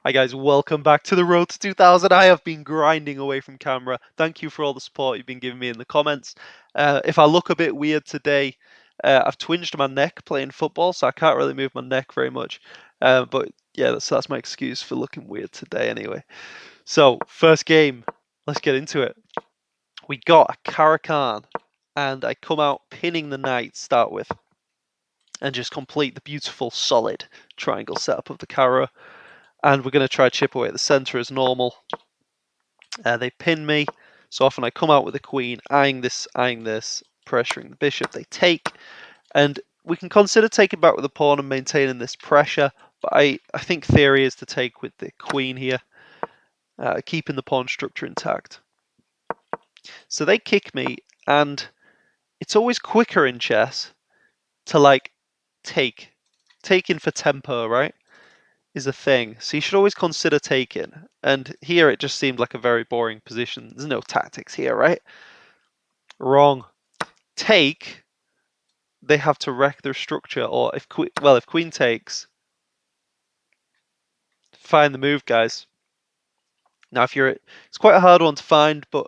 Hi guys, welcome back to the Road to 2000. I have been grinding away from camera. Thank you for all the support you've been giving me in the comments. If I look a bit weird today, I've twinged my neck playing football, so I can't really move my neck very much. But yeah, that's my excuse for looking weird today anyway. So, first game, let's get into it. We got a Caro-Kann, and I come out pinning the knight to start with, and just complete the beautiful solid triangle setup of the Caro. And we're going to try chip away at the centre as normal. They pin me, so often I come out with the queen, eyeing this, pressuring the bishop. They take, and we can consider taking back with the pawn and maintaining this pressure, but I think theory is to take with the queen here, keeping the pawn structure intact. So they kick me, and it's always quicker in chess to like taking for tempo, right? Is a thing. So you should always consider taking. And here it just seemed like a very boring position. There's no tactics here, right? Wrong. Take, they have to wreck their structure, or if queen takes, find the move, guys. Now, it's quite a hard one to find, but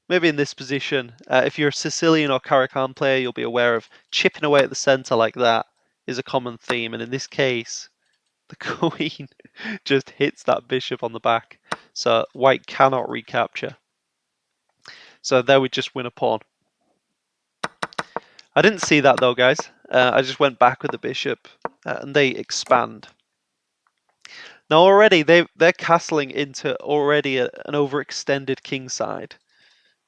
maybe in this position, if you're a Sicilian or Caro-Kann player, you'll be aware of chipping away at the center like that is a common theme. And in this case, the queen just hits that bishop on the back, so white cannot recapture. So there we just win a pawn. I didn't see that though, guys. I just went back with the bishop, and they expand. Now already they're castling into already an overextended king side,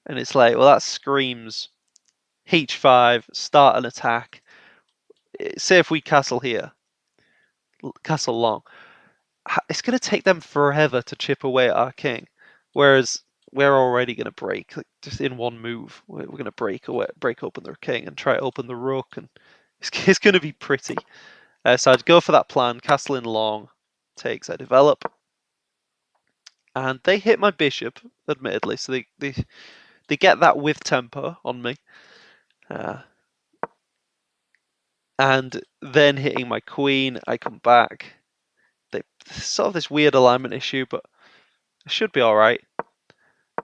and it's like, well, that screams h5, start an attack. Say if we castle here, castle long, it's going to take them forever to chip away at our king, whereas we're already going to break, like, just in one move. We're going to break open their king and try to open the rook, and it's going to be pretty. So I'd go for that plan, castle in long, takes, I develop, and they hit my bishop, admittedly, so they get that with tempo on me, and then hitting my queen, I come back. They sort of this weird alignment issue, but it should be all right.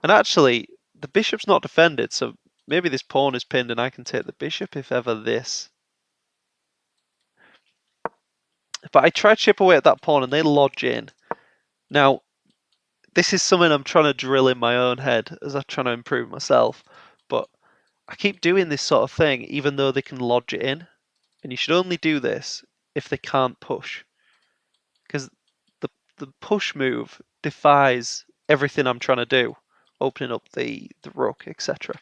And actually, the bishop's not defended, so maybe this pawn is pinned and I can take the bishop if ever this. But I try to chip away at that pawn and they lodge in. Now, this is something I'm trying to drill in my own head as I'm trying to improve myself. But I keep doing this sort of thing even though they can lodge it in. And you should only do this if they can't push. Because the push move defies everything I'm trying to do. Opening up the rook, etc.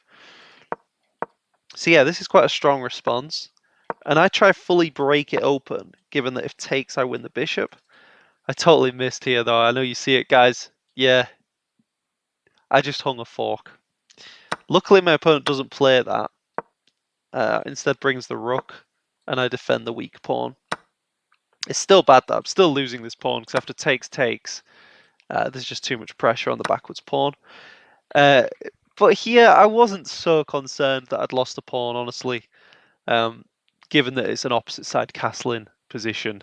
So yeah, this is quite a strong response. And I try fully break it open, given that if takes I win the bishop. I totally missed here though, I know you see it, guys. Yeah, I just hung a fork. Luckily my opponent doesn't play that. Instead brings the rook, and I defend the weak pawn. It's still bad though, I'm still losing this pawn, because after takes, there's just too much pressure on the backwards pawn. But here I wasn't so concerned that I'd lost a pawn, honestly. Given that it's an opposite side castling position,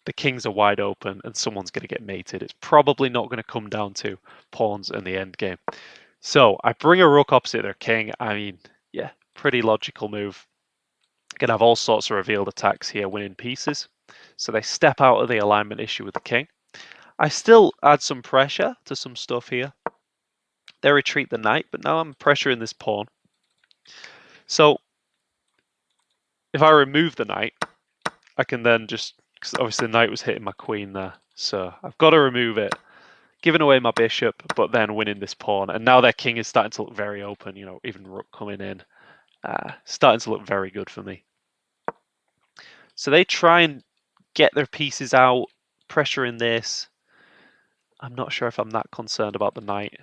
the kings are wide open and someone's going to get mated. It's probably not going to come down to pawns in the end game. So I bring a rook opposite their king. I mean, yeah, pretty logical move. Going to have all sorts of revealed attacks here, winning pieces. So they step out of the alignment issue with the king. I still add some pressure to some stuff here. They retreat the knight, but now I'm pressuring this pawn. So if I remove the knight, I can then just, because obviously the knight was hitting my queen there. So I've got to remove it, giving away my bishop, but then winning this pawn. And now their king is starting to look very open, you know, even rook coming in. Starting to look very good for me. So they try and get their pieces out, pressuring this. I'm not sure if I'm that concerned about the knight.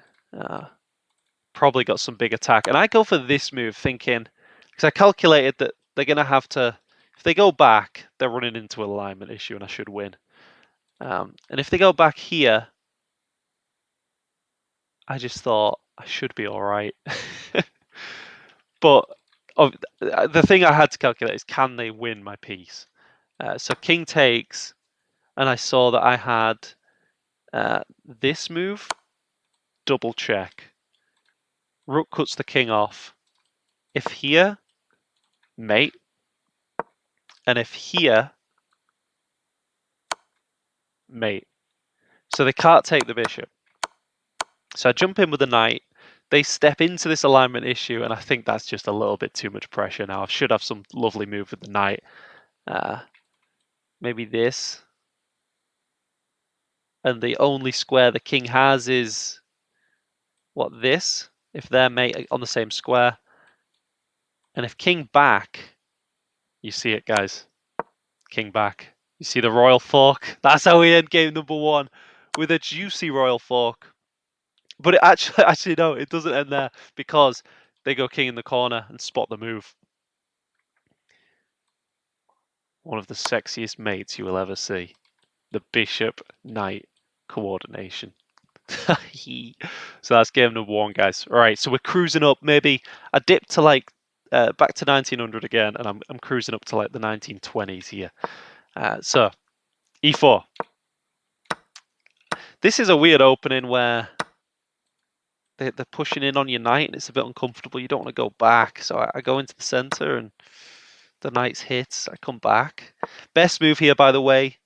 Probably got some big attack. And I go for this move thinking, because I calculated that they're going to have to, if they go back, they're running into an alignment issue and I should win. And if they go back here, I just thought I should be all right. But the thing I had to calculate is, can they win my piece? So king takes, and I saw that I had This move, double check. Rook cuts the king off. If here, mate. And if here, mate. So they can't take the bishop. So I jump in with the knight. They step into this alignment issue, and I think that's just a little bit too much pressure now. I should have some lovely move with the knight. Maybe this. And the only square the king has is, what, this? If they're mate on the same square. And if king back, you see it, guys. King back. You see the royal fork? That's how we end game number 1, with a juicy royal fork. But it actually no, it doesn't end there, because they go king in the corner and spot the move. One of the sexiest mates you will ever see. The bishop knight coordination. So that's game number 1, guys. All right, so we're cruising up. Maybe I dip to like back to 1900 again, and I'm cruising up to like the 1920s here. So e4. This is a weird opening where they're pushing in on your knight, and it's a bit uncomfortable. You don't want to go back, so I go into the center, and the knight's hits. I come back. Best move here, by the way.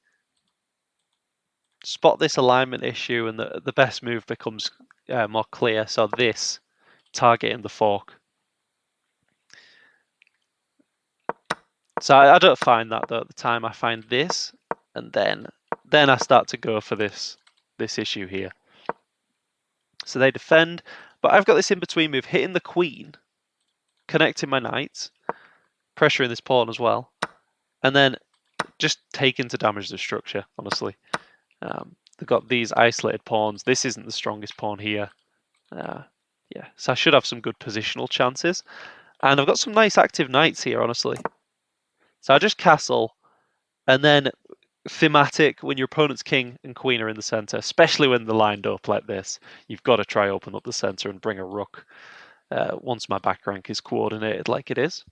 Spot this alignment issue, and the best move becomes more clear. So this, targeting the fork. So I don't find that though at the time. I find this, and then I start to go for this issue here. So they defend, but I've got this in between move, hitting the queen, connecting my knight, pressuring this pawn as well, and then just taking to damage the structure. Honestly, they've got these isolated pawns. This isn't the strongest pawn here. Yeah, so I should have some good positional chances, and I've got some nice active knights here. Honestly, so I just castle, and then thematic when your opponent's king and queen are in the center, especially when they're lined up like this. You've got to try open up the center and bring a rook once my back rank is coordinated like it is.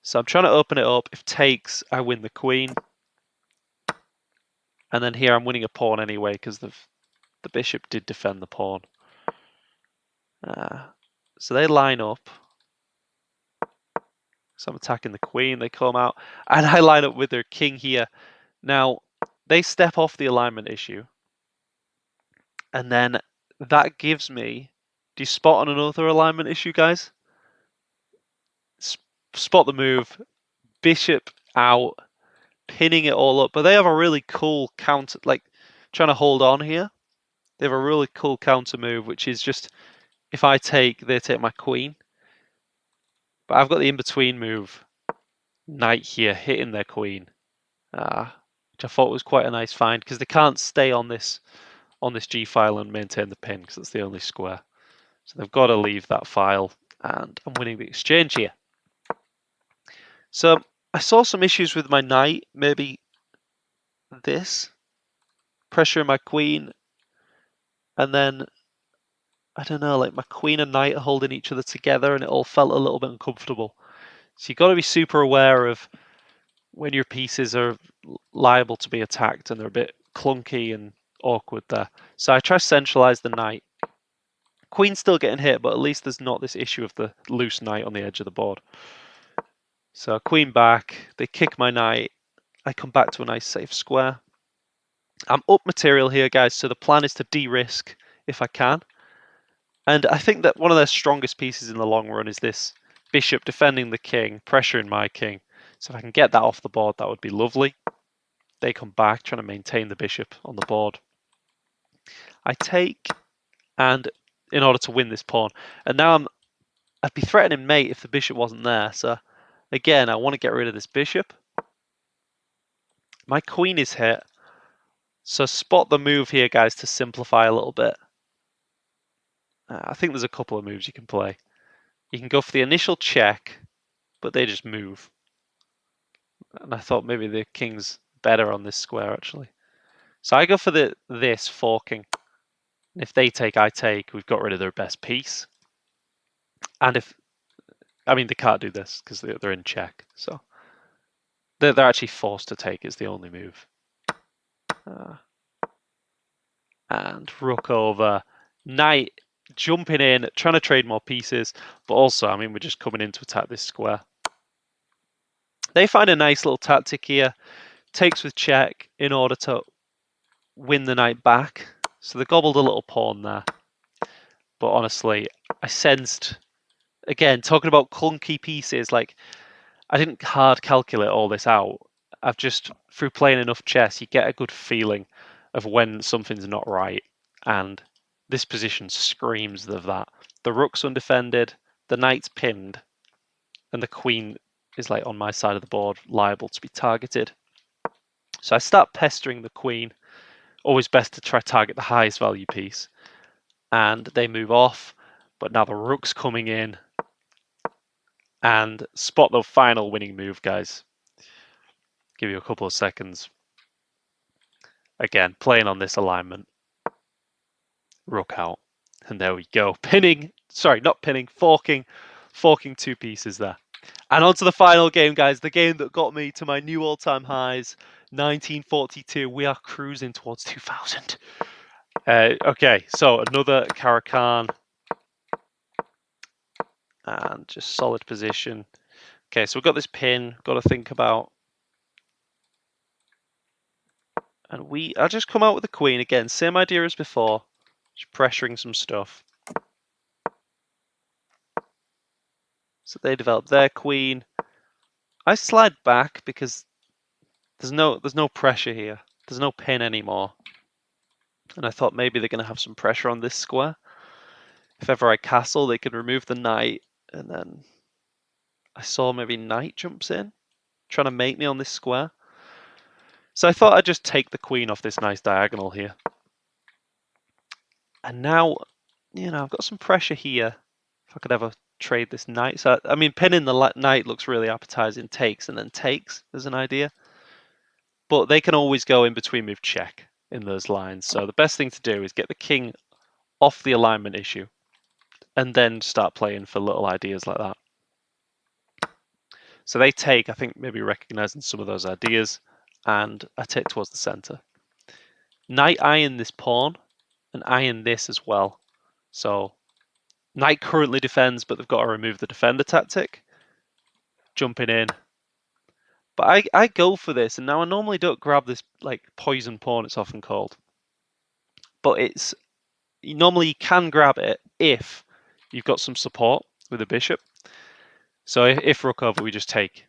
So I'm trying to open it up. If takes, I win the queen. And then here I'm winning a pawn anyway because the bishop did defend the pawn. So they line up. So I'm attacking the queen. They come out. And I line up with their king here. Now, they step off the alignment issue. And then that gives me... Do you spot on another alignment issue, guys? Spot the move. Bishop out. Pinning it all up. But they have a really cool counter... Like, trying to hold on here. They have a really cool counter move, which is just... If I take, they take my queen. But I've got the in-between move. Knight here, hitting their queen. Which I thought was quite a nice find, because they can't stay on this G file and maintain the pin, because it's the only square. So they've got to leave that file, and I'm winning the exchange here. So I saw some issues with my knight, maybe this, pressuring my queen, and then, I don't know, like my queen and knight are holding each other together, and it all felt a little bit uncomfortable. So you've got to be super aware of when your pieces are liable to be attacked and they're a bit clunky and awkward there. So I try to centralize the knight. Queen's still getting hit, but at least there's not this issue of the loose knight on the edge of the board. So queen back, they kick my knight. I come back to a nice safe square. I'm up material here, guys, so the plan is to de-risk if I can. And I think that one of their strongest pieces in the long run is this bishop defending the king, pressuring my king. So if I can get that off the board, that would be lovely. They come back, trying to maintain the bishop on the board. I take, and in order to win this pawn, and now I'd be threatening mate if the bishop wasn't there. So again, I want to get rid of this bishop. My queen is hit. So spot the move here, guys, to simplify a little bit. I think there's a couple of moves you can play. You can go for the initial check, but they just move. And I thought maybe the king's better on this square, actually. So I go for this forking. And if they take, I take. We've got rid of their best piece. And if... I mean, they can't do this because they're in check. So they're actually forced to take is the only move. And rook over. Knight jumping in, trying to trade more pieces, but also, I mean, we're just coming in to attack this square. They find a nice little tactic here. Takes with check in order to win the knight back. So they gobbled a little pawn there. But honestly, I sensed, again, talking about clunky pieces, like, I didn't hard calculate all this out. I've just, through playing enough chess, you get a good feeling of when something's not right. And this position screams of that. The rook's undefended, the knight's pinned, and the queen is like on my side of the board, liable to be targeted. So I start pestering the queen. Always best to try target the highest value piece. And they move off, but now the rook's coming in. And spot the final winning move, guys. Give you a couple of seconds. Again, playing on this alignment. Rook out. And there we go. Pinning, sorry, not pinning, forking two pieces there. And on to the final game, guys. The game that got me to my new all-time highs, 1942. We are cruising towards 2000. Okay, so another Caro-Kann. And just solid position. Okay, so we've got this pin, got to think about. And I'll just come out with the queen again. Same idea as before. Just pressuring some stuff. So they develop their queen. I slide back because there's no pressure here. There's no pin anymore. And I thought maybe they're going to have some pressure on this square. If ever I castle, they can remove the knight. And then I saw maybe knight jumps in, trying to mate me on this square. So I thought I'd just take the queen off this nice diagonal here. And now, I've got some pressure here. If I could ever trade this knight. So, I mean, pinning the knight looks really appetizing. Takes and then takes as an idea. But they can always go in between move check in those lines. So the best thing to do is get the king off the alignment issue and then start playing for little ideas like that. So they take, I think, maybe recognizing some of those ideas, and I take towards the center. Knight iron this pawn and iron this as well. So knight currently defends, but they've got to remove the defender tactic. Jumping in. But I go for this, and now I normally don't grab this like poison pawn, it's often called. But normally you can grab it if you've got some support with the bishop. So if rook over, we just take,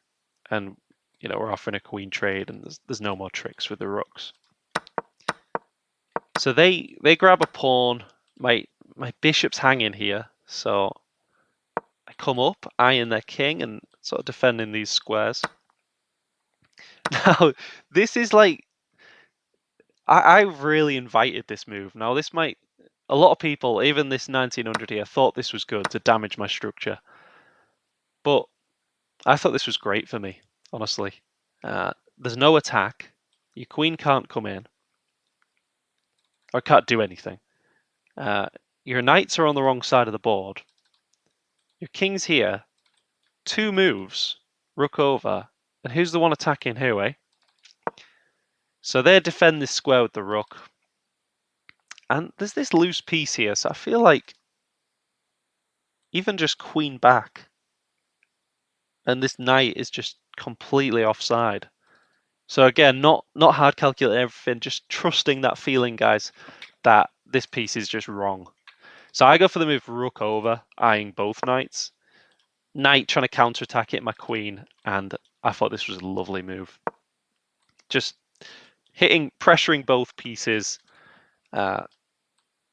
and we're offering a queen trade, and there's no more tricks with the rooks. So they grab a pawn. My bishop's hanging here, so I come up, iron their king, and sort of defending these squares. Now this is like I really invited this move. Now this might a lot of people, even this 1900 here, thought this was good to damage my structure, but I thought this was great for me, honestly. There's no attack. Your queen can't come in. Or can't do anything. Your knights are on the wrong side of the board. Your king's here. 2 moves. Rook over. And who's the one attacking who, eh? So they defend this square with the rook. And there's this loose piece here, so I feel like even just queen back. And this knight is just completely offside. So again, not hard calculating everything, just trusting that feeling, guys, that this piece is just wrong. So I go for the move rook over, eyeing both knights. Knight trying to counterattack it, my queen, and I thought this was a lovely move. Just pressuring both pieces,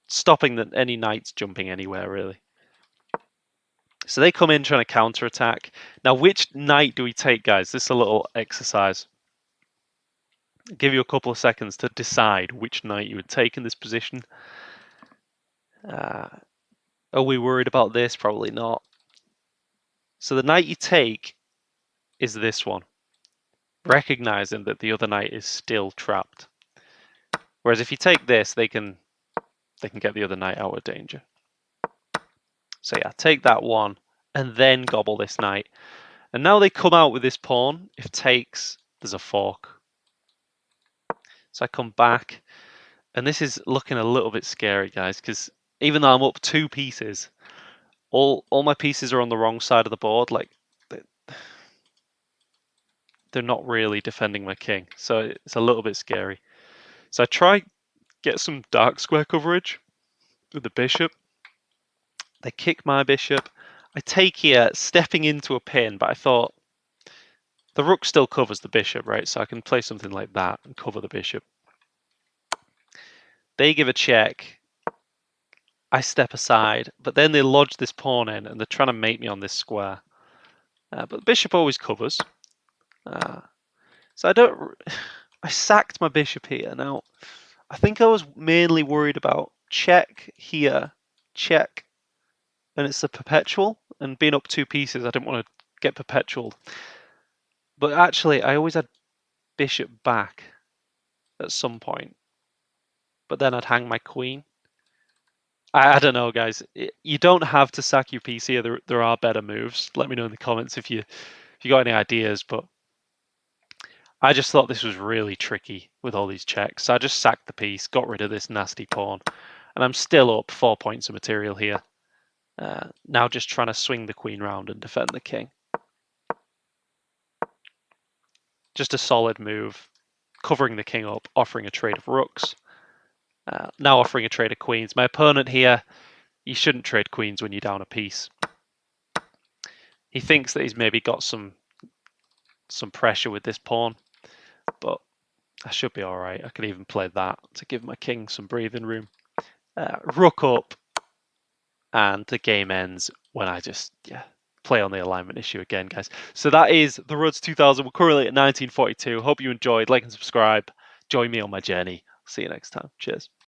stopping any knights jumping anywhere, really. So they come in trying to counterattack. Now, which knight do we take, guys? This is a little exercise. I'll give you a couple of seconds to decide which knight you would take in this position. Are we worried about this? Probably not. So the knight you take is this one, recognizing that the other knight is still trapped. Whereas if you take this, they can get the other knight out of danger. So yeah, take that one and then gobble this knight. And now they come out with this pawn. If takes, there's a fork. So I come back, And this is looking a little bit scary, guys, because even though I'm up 2 pieces, all my pieces are on the wrong side of the board. Like, they're not really defending my king, so it's a little bit scary. So I try get some dark square coverage with the bishop. They kick my bishop. I take here, stepping into a pin, but I thought the rook still covers the bishop, right? So I can play something like that and cover the bishop. They give a check. I step aside, but then they lodge this pawn in, and they're trying to mate me on this square. But the bishop always covers. So I don't. I sacked my bishop here. Now, I think I was mainly worried about check here, check, and it's a perpetual. And being up 2 pieces, I didn't want to get perpetual. But actually, I always had bishop back at some point. But then I'd hang my queen. I don't know, guys. You don't have to sack your piece here. There are better moves. Let me know in the comments if you got any ideas. But I just thought this was really tricky with all these checks. So I just sacked the piece, got rid of this nasty pawn, and I'm still up 4 points of material here. Now just trying to swing the queen round and defend the king. Just a solid move, covering the king up, offering a trade of rooks. Now offering a trade of queens. My opponent here, you shouldn't trade queens when you're down a piece. He thinks that he's maybe got some pressure with this pawn, but I should be all right. I could even play that to give my king some breathing room. Rook up, and the game ends when I just play on the alignment issue again, guys. So that is the Rhodes 2000. We're currently at 1942. Hope you enjoyed. Like and subscribe. Join me on my journey. See you next time. Cheers.